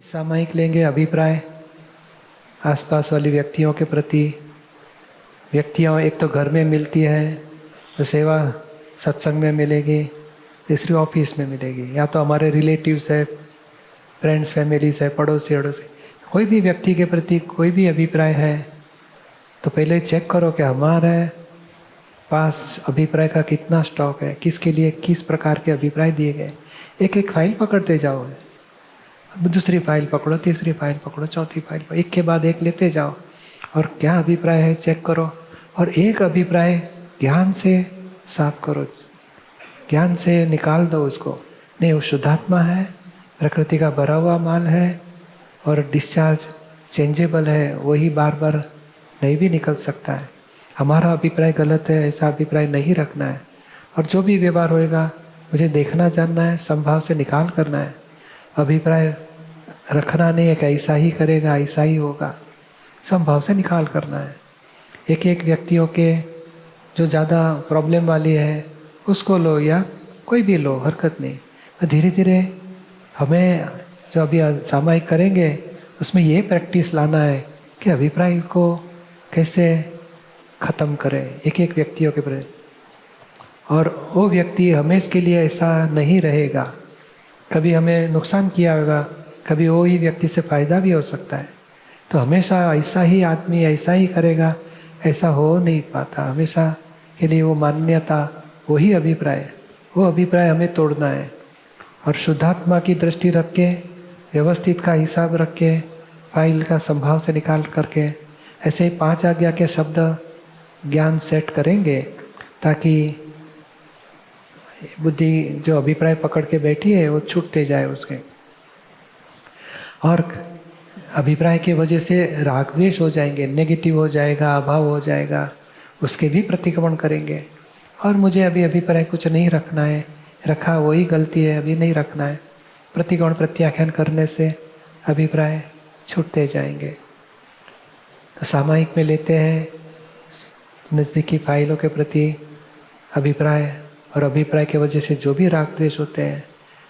सामयिक लेंगे अभिप्राय आसपास वाली व्यक्तियों के प्रति। व्यक्तियों एक तो घर में मिलती है तो सेवा सत्संग में मिलेगी, तीसरी ऑफिस में मिलेगी, या तो हमारे रिलेटिव्स है, फ्रेंड्स फैमिलीज है, पड़ोसी अड़ोसी, कोई भी व्यक्ति के प्रति कोई भी अभिप्राय है तो पहले चेक करो कि हमारे पास अभिप्राय का कितना स्टॉक है, किसके लिए किस प्रकार के अभिप्राय दिए गए। एक एक फाइल पकड़ते जाओ, दूसरी फाइल पकड़ो, तीसरी फाइल पकड़ो, चौथी फाइल पकड़ो, एक के बाद एक लेते जाओ और क्या अभिप्राय है चेक करो। और एक अभिप्राय ज्ञान से साफ करो, ज्ञान से निकाल दो उसको। नहीं, वो शुद्धात्मा है, प्रकृति का भरा हुआ माल है और डिस्चार्ज चेंजेबल है, वही बार बार नहीं भी निकल सकता है। हमारा अभिप्राय गलत है, ऐसा अभिप्राय नहीं रखना है। और जो भी व्यवहार होएगा मुझे देखना जानना है, संभाव से निकाल करना है। अभिप्राय रखना नहीं है कि ऐसा ही करेगा ऐसा ही होगा, संभाव से निकाल करना है। एक एक व्यक्तियों के जो ज़्यादा प्रॉब्लम वाली है उसको लो या कोई भी लो, हरकत नहीं। धीरे धीरे हमें जो अभी सामायिक करेंगे उसमें ये प्रैक्टिस लाना है कि अभिप्राय को कैसे ख़त्म करें एक एक व्यक्तियों के प्रति। और वो व्यक्ति हमेशा के लिए ऐसा नहीं रहेगा, कभी हमें नुकसान किया होगा, कभी वो ही व्यक्ति से फ़ायदा भी हो सकता है। तो हमेशा ऐसा ही आदमी ऐसा ही करेगा ऐसा हो नहीं पाता। हमेशा के लिए वो मान्यता, वही अभिप्राय, वो अभिप्राय हमें तोड़ना है। और शुद्धात्मा की दृष्टि रख के, व्यवस्थित का हिसाब रख के, फाइल का संभाव से निकाल करके ऐसे ही 5 आज्ञा के शब्द ज्ञान सेट करेंगे ताकि बुद्धि जो अभिप्राय पकड़ के बैठी है वो छूटते जाए उसके। और अभिप्राय के वजह से राग द्वेष हो जाएंगे, नेगेटिव हो जाएगा, अभाव हो जाएगा, उसके भी प्रतिक्रमण करेंगे। और मुझे अभी अभिप्राय कुछ नहीं रखना है, रखा वही गलती है, अभी नहीं रखना है। प्रतिक्रमण प्रत्याख्यान करने से अभिप्राय छूटते जाएंगे। तो सामायिक में लेते हैं नज़दीकी फाइलों के प्रति अभिप्राय, और अभिप्राय के वजह से जो भी राग द्वेष होते हैं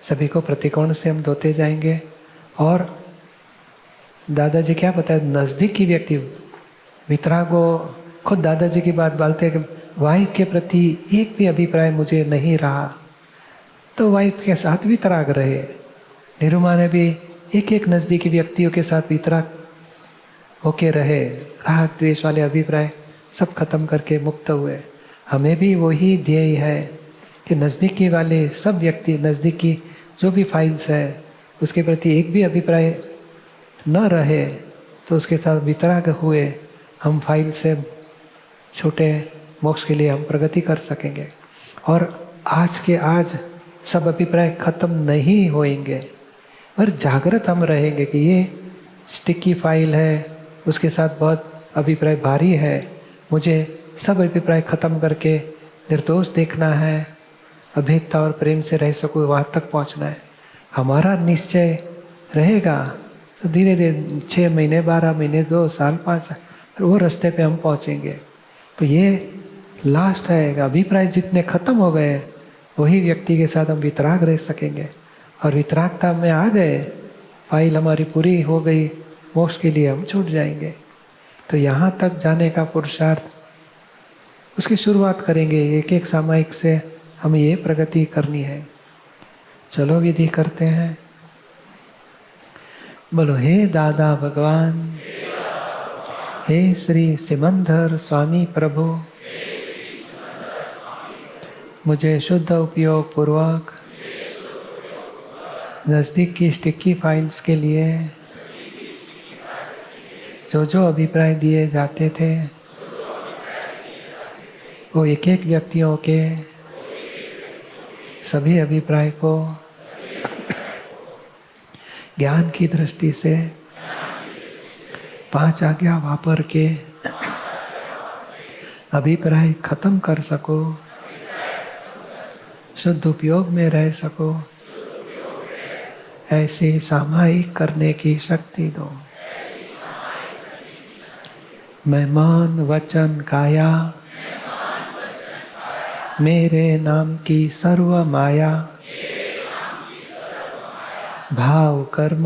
सभी को प्रतिकोण से हम धोते जाएंगे। और दादाजी क्या बताए, नज़दीकी व्यक्ति वितरागो खुद दादाजी की बात बोलते हैं कि वाइफ के प्रति एक भी अभिप्राय मुझे नहीं रहा तो वाइफ के साथ वितराग रहे। निरुमा ने भी एक एक नज़दीकी व्यक्तियों के साथ वितराग होके रहे, राग द्वेष वाले अभिप्राय सब खत्म करके मुक्त हुए। हमें भी वही ध्येय है कि नज़दीकी वाले सब व्यक्ति, नज़दीकी जो भी फाइल्स है उसके प्रति एक भी अभिप्राय न रहे तो उसके साथ वितराग हुए हम फाइल से छोटे मोक्ष के लिए हम प्रगति कर सकेंगे। और आज के आज सब अभिप्राय खत्म नहीं होएंगे, पर जागृत हम रहेंगे कि ये स्टिकी फाइल है, उसके साथ बहुत अभिप्राय भारी है, मुझे सब अभिप्राय खत्म करके निर्दोष देखना है, अभेदता और प्रेम से रह सकूँ, वहाँ तक पहुँचना है। हमारा निश्चय रहेगा तो धीरे धीरे 6 महीने, 12 महीने, 2 साल, 5 साल वो रास्ते पे हम पहुँचेंगे। तो ये लास्ट है, अभिप्राय जितने खत्म हो गए वही व्यक्ति के साथ हम वितराग रह सकेंगे। और वितरागता में आ गए, फाइल हमारी पूरी हो गई, मोक्ष के लिए हम छूट जाएंगे। तो यहाँ तक जाने का पुरुषार्थ उसकी शुरुआत करेंगे। एक एक सामायिक से हमें ये प्रगति करनी है। चलो विधि करते हैं। बोलो हे दादा भगवान, हे श्री सिमंदर स्वामी प्रभु, मुझे शुद्ध उपयोग पूर्वक नज़दीक की स्टिकी फाइल्स के लिए जो जो अभिप्राय दिए जाते थे वो एक एक व्यक्तियों के सभी अभिप्राय को ज्ञान की दृष्टि से 5 आज्ञा वापर के अभिप्राय खत्म कर सको, शुद्ध उपयोग में रह सको, ऐसे सामायिक करने की शक्ति दो। मैं मन वचन काया मेरे नाम की सर्व माया भाव कर्म